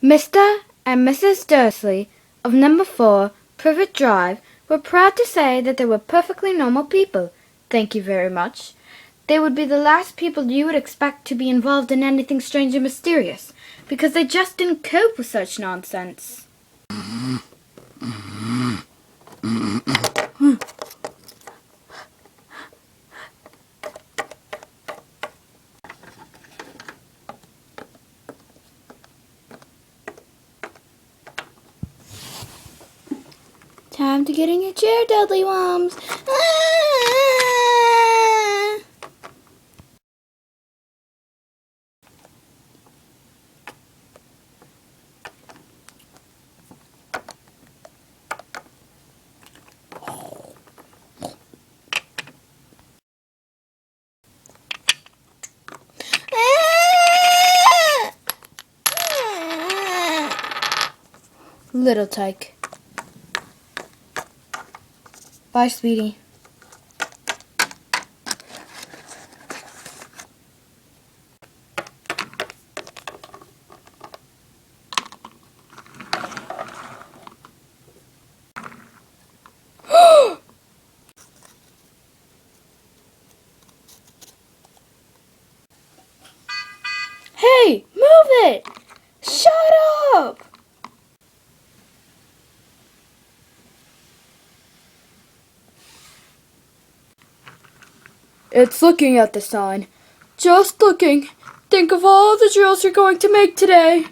Mr. and Mrs. Dursley of number 4 Privet Drive were proud to say that they were perfectly normal people. Thank you very much. They would be the last people you would expect to be involved in anything strange and mysterious, because they just didn't cope with such nonsense. Time to get in your chair, Dudley Worms. Little Tyke. Bye, sweetie. Hey, move it! Shut up! It's looking at the sign. Just looking. Think of all the drills you're going to make today.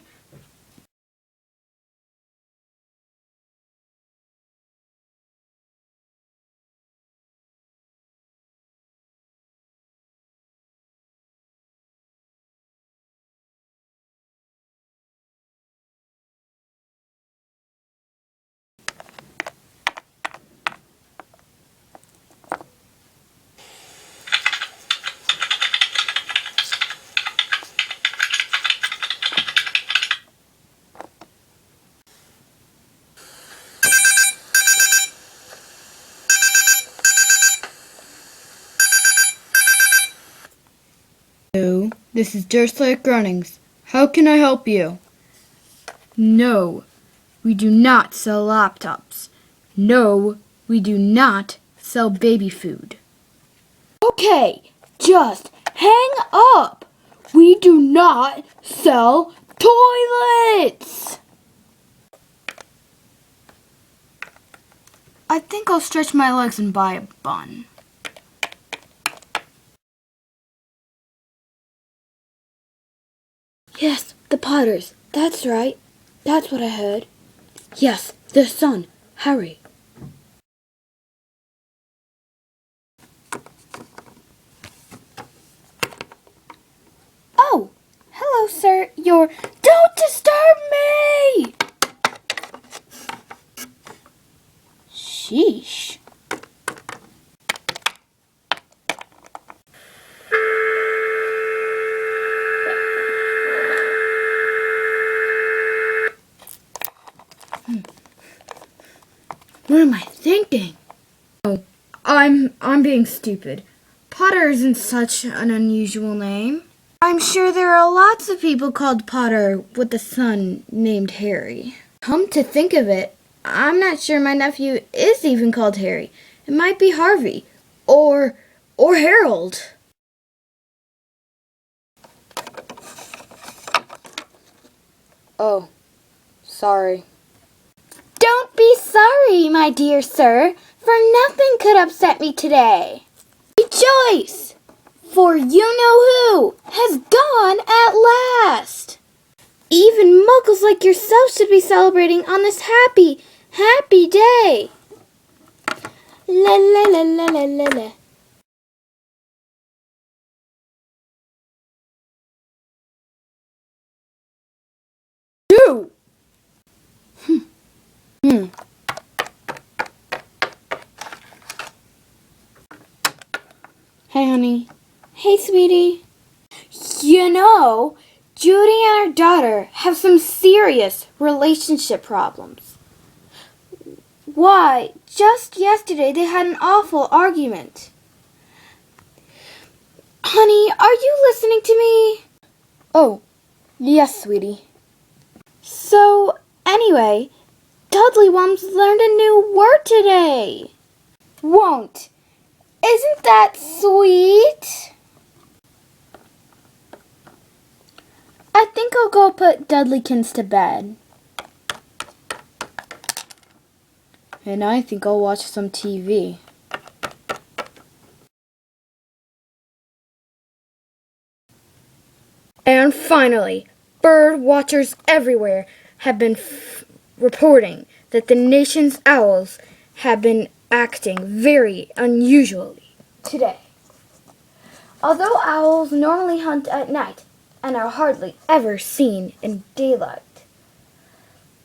Hello, this is Dursley at Grunnings. How can I help you? No, we do not sell laptops. No, we do not sell baby food. Okay, just hang up. We do not sell toilets. I think I'll stretch my legs and buy a bun. Yes, the Potters. That's right. That's what I heard. Yes, their son, Harry. Oh, hello, sir. Don't disturb me! Sheesh. What am I thinking? Oh, I'm being stupid. Potter isn't such an unusual name. I'm sure there are lots of people called Potter with a son named Harry. Come to think of it, I'm not sure my nephew is even called Harry. It might be Harvey or Harold. Oh, sorry. Don't be sorry, my dear sir, for nothing could upset me today. Rejoice, for you-know-who has gone at last. Even muggles like yourself should be celebrating on this happy, happy day. La la la la la la la. Hey, honey. Hey, sweetie. You know, Judy and her daughter have some serious relationship problems. Why, just yesterday they had an awful argument. Honey, are you listening to me? Oh, yes, sweetie. So, anyway, Dudley Wums learned a new word today. Won't. Isn't that sweet? I think I'll go put Dudleykins to bed. And I think I'll watch some TV. And finally, bird watchers everywhere have been reporting that the nation's owls have been acting very unusually today. Although owls normally hunt at night and are hardly ever seen in daylight,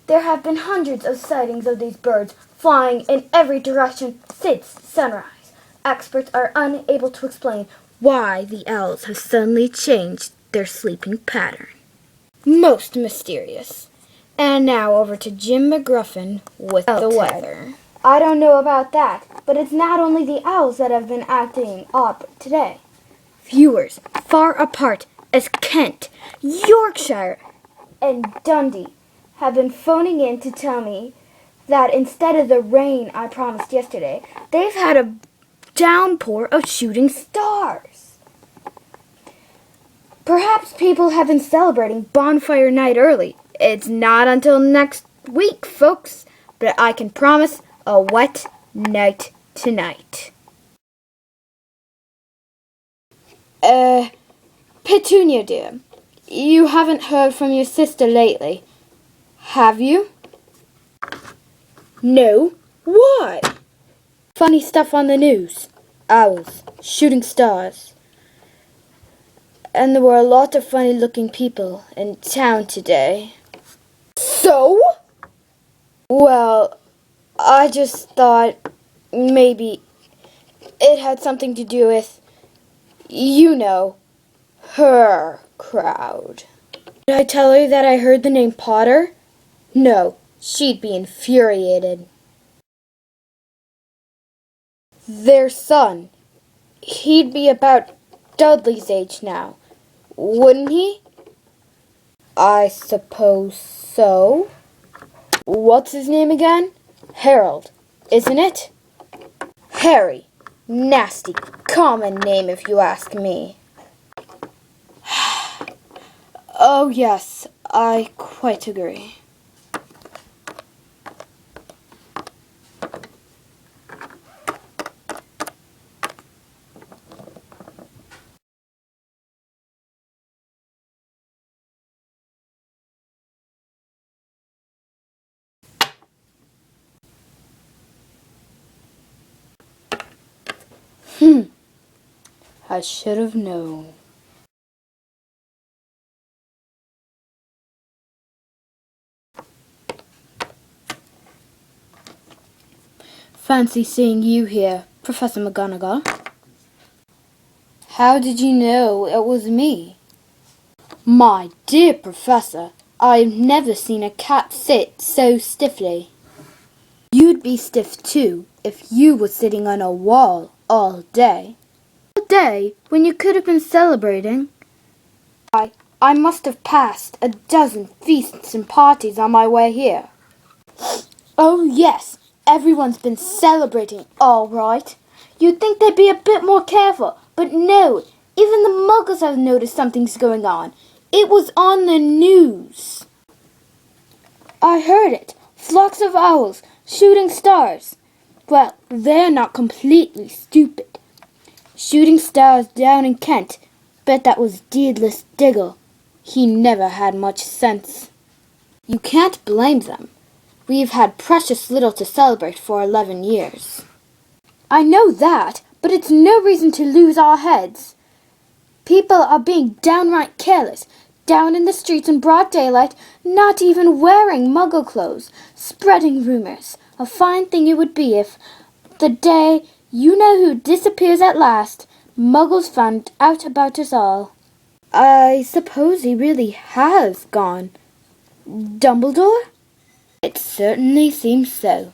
there have been hundreds of sightings of these birds flying in every direction since sunrise. Experts are unable to explain why the owls have suddenly changed their sleeping pattern. Most mysterious. And now over to Jim McGruffin with the weather. I don't know about that, but it's not only the owls that have been acting up today. Viewers far apart as Kent, Yorkshire, and Dundee have been phoning in to tell me that instead of the rain I promised yesterday, they've had a downpour of shooting stars. Perhaps people have been celebrating Bonfire Night early. It's not until next week, folks, but I can promise a wet night tonight. Petunia, dear, you haven't heard from your sister lately, have you? No. Why? Funny stuff on the news. Owls, shooting stars. And there were a lot of funny-looking people in town today. So? Well, I just thought maybe it had something to do with, you know, her crowd. Did I tell her that I heard the name Potter? No, she'd be infuriated. Their son. He'd be about Dudley's age now, wouldn't he? I suppose so. What's his name again? Harold, isn't it? Harry. Nasty, common name if you ask me. Oh yes, I quite agree. I should have known. Fancy seeing you here, Professor McGonagall. How did you know it was me? My dear Professor, I've never seen a cat sit so stiffly. You'd be stiff too if you were sitting on a wall all day. All day when you could have been celebrating. I must have passed a dozen feasts and parties on my way here. Oh yes, everyone's been celebrating all right. You'd think they'd be a bit more careful, but no, even the Muggles have noticed something's going on. It was on the news. I heard it. Flocks of owls, shooting stars. Well, they're not completely stupid. Shooting stars down in Kent. Bet that was Deedless Diggle. He never had much sense. You can't blame them. We've had precious little to celebrate for 11 years. I know that, but it's no reason to lose our heads. People are being downright careless, down in the streets in broad daylight, not even wearing Muggle clothes, spreading rumors. A fine thing it would be if, the day you-know-who disappears at last, Muggles found out about us all. I suppose he really has gone. Dumbledore? It certainly seems so.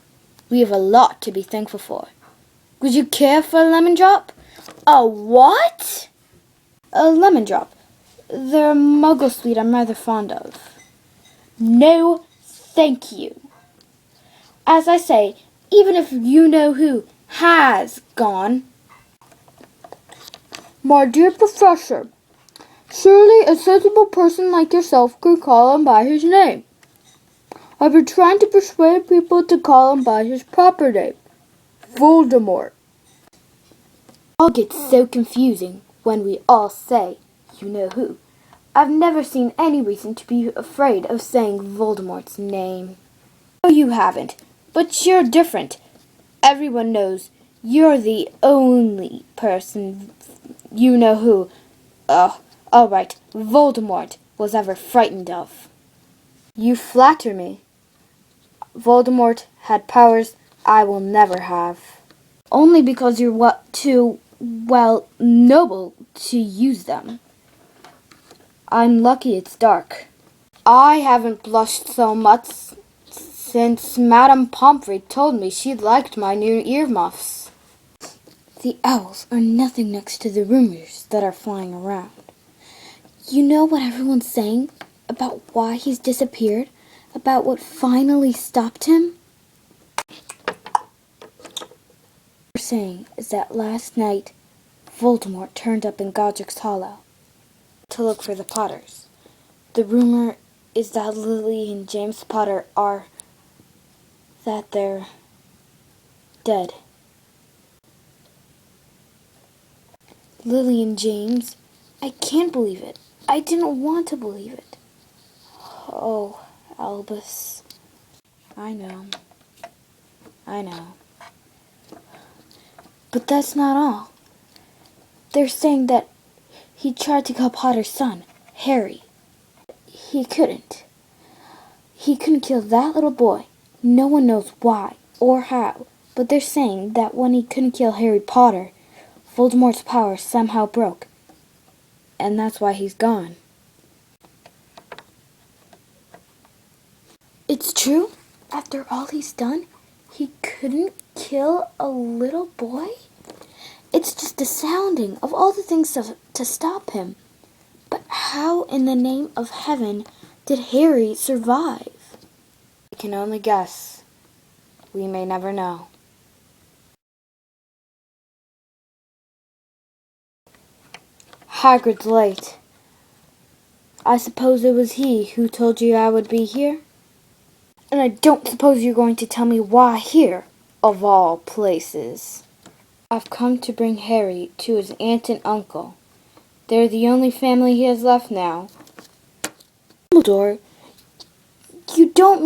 We have a lot to be thankful for. Would you care for a lemon drop? A what? A lemon drop. They're a Muggle sweet I'm rather fond of. No, thank you. As I say, even if you-know-who has gone. My dear Professor, surely a sensible person like yourself could call him by his name. I've been trying to persuade people to call him by his proper name, Voldemort. It all gets so confusing when we all say you-know-who. I've never seen any reason to be afraid of saying Voldemort's name. No, you haven't, but you're different. Everyone knows you're the only person you-know-who, all right, Voldemort was ever frightened of. You flatter me. Voldemort had powers I will never have. Only because you're too, noble to use them. I'm lucky it's dark. I haven't blushed so much since Madame Pomfrey told me she liked my new earmuffs. The owls are nothing next to the rumors that are flying around. You know what everyone's saying about why he's disappeared? About what finally stopped him? What they're saying is that last night Voldemort turned up in Godric's Hollow to look for the Potters. The rumor is that Lily and James Potter they're dead. Lily and James, I can't believe it. I didn't want to believe it. Oh, Albus. I know. But that's not all. They're saying that he tried to kill Potter's son, Harry. He couldn't. He couldn't kill that little boy. No one knows why or how, but they're saying that when he couldn't kill Harry Potter, Voldemort's power somehow broke. And that's why he's gone. It's true? After all he's done, he couldn't kill a little boy? It's just a sounding of all the things to stop him. But how in the name of heaven did Harry survive? We can only guess. We may never know. Hagrid's late. I suppose it was he who told you I would be here? And I don't suppose you're going to tell me why here, of all places. I've come to bring Harry to his aunt and uncle. They're the only family he has left now. Dumbledore, you can't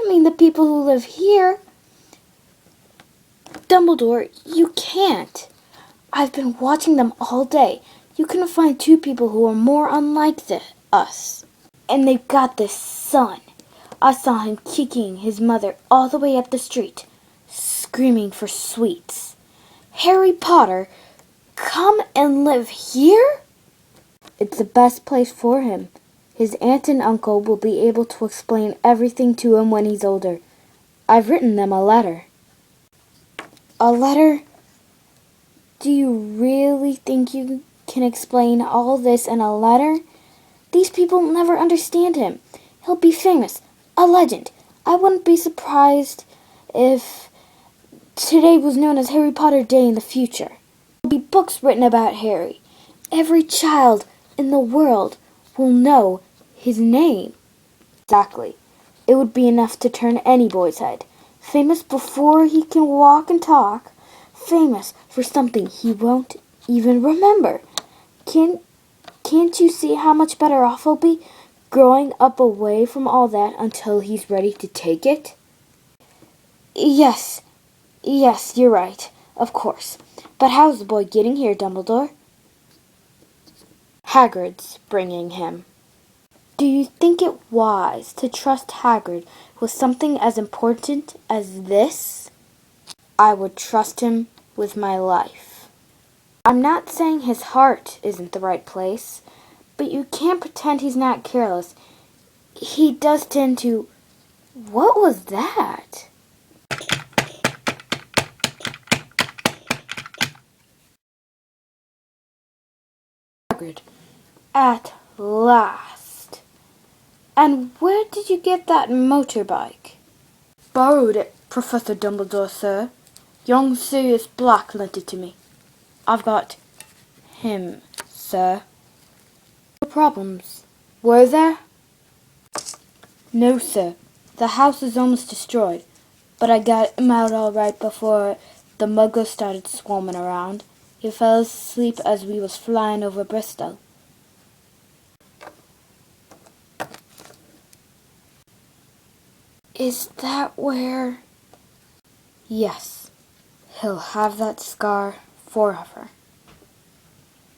mean the people who live here. Dumbledore, you can't. I've been watching them all day. You couldn't find two people who are more unlike us. And they've got this son. I saw him kicking his mother all the way up the street, screaming for sweets. Harry Potter, come and live here? It's the best place for him. His aunt and uncle will be able to explain everything to him when he's older. I've written them a letter. A letter? Do you really think you can explain all this in a letter? These people will never understand him. He'll be famous, a legend. I wouldn't be surprised if today was known as Harry Potter Day in the future. There'll be books written about Harry. Every child in the world will know his name. Exactly. It would be enough to turn any boy's head. Famous before he can walk and talk. Famous for something he won't even remember. Can't you see how much better off he'll be growing up away from all that until he's ready to take it? Yes, you're right, of course. But how's the boy getting here, Dumbledore? Hagrid's bringing him. Do you think it wise to trust Hagrid with something as important as this? I would trust him with my life. I'm not saying his heart isn't the right place, but you can't pretend he's not careless. He does tend to... What was that? Hagrid, at last. And where did you get that motorbike? Borrowed it, Professor Dumbledore, sir. Young Sirius Black lent it to me. I've got him, sir. No problems. Were there? No, sir. The house is almost destroyed, but I got him out all right before the muggles started swarming around. He fell asleep as we was flying over Bristol. Is that where... Yes. He'll have that scar forever.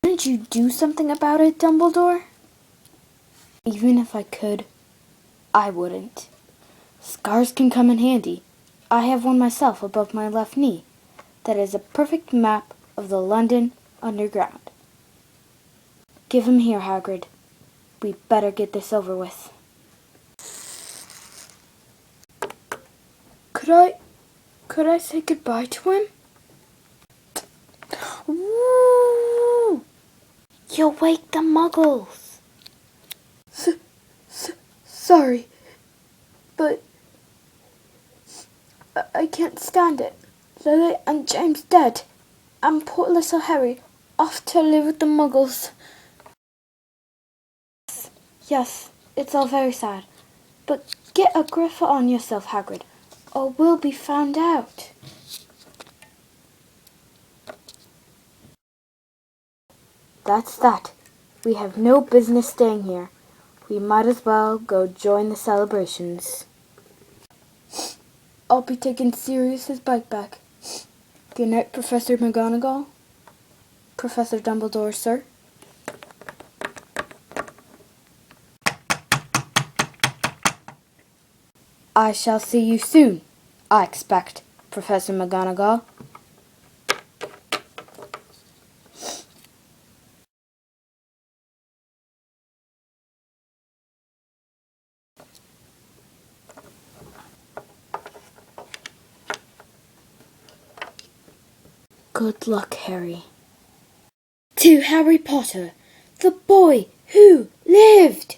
Couldn't you do something about it, Dumbledore? Even if I could, I wouldn't. Scars can come in handy. I have one myself above my left knee. That is a perfect map of the London Underground. Give him here, Hagrid. We better get this over with. Could I say goodbye to him? Woo! You'll wake the muggles. Sorry, but I can't stand it. Lily and James dead, and poor little Harry off to live with the muggles. Yes, it's all very sad, but get a grip on yourself, Hagrid, or we'll be found out. That's that. We have no business staying here. We might as well go join the celebrations. I'll be taking Sirius's bike back. Good night, Professor McGonagall. Professor Dumbledore, sir. I shall see you soon, I expect, Professor McGonagall. Good luck, Harry. To Harry Potter, the boy who lived!